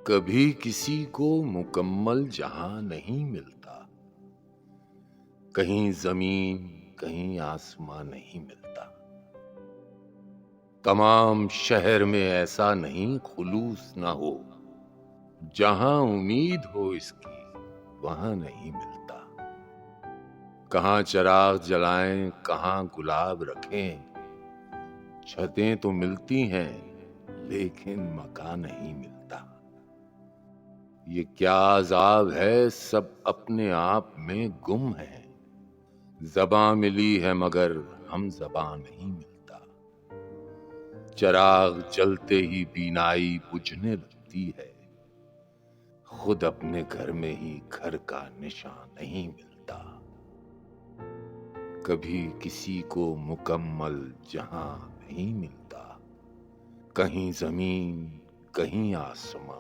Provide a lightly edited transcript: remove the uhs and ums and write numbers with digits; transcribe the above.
कभी किसी को मुकम्मल जहां नहीं मिलता, कहीं जमीन कहीं आसमां नहीं मिलता। तमाम शहर में ऐसा नहीं खुलूस ना हो, जहां उम्मीद हो इसकी वहां नहीं मिलता। कहां चिराग जलाएं कहां गुलाब रखें, छतें तो मिलती हैं लेकिन मकान नहीं मिलता। ये क्या अजाब है, सब अपने आप में गुम है। ज़बां मिली है मगर हम ज़बां नहीं मिलता। चिराग जलते ही बीनाई बुझने लगती है, खुद अपने घर में ही घर का निशान नहीं मिलता। कभी किसी को मुकम्मल जहां नहीं मिलता, कहीं जमीन कहीं आसमां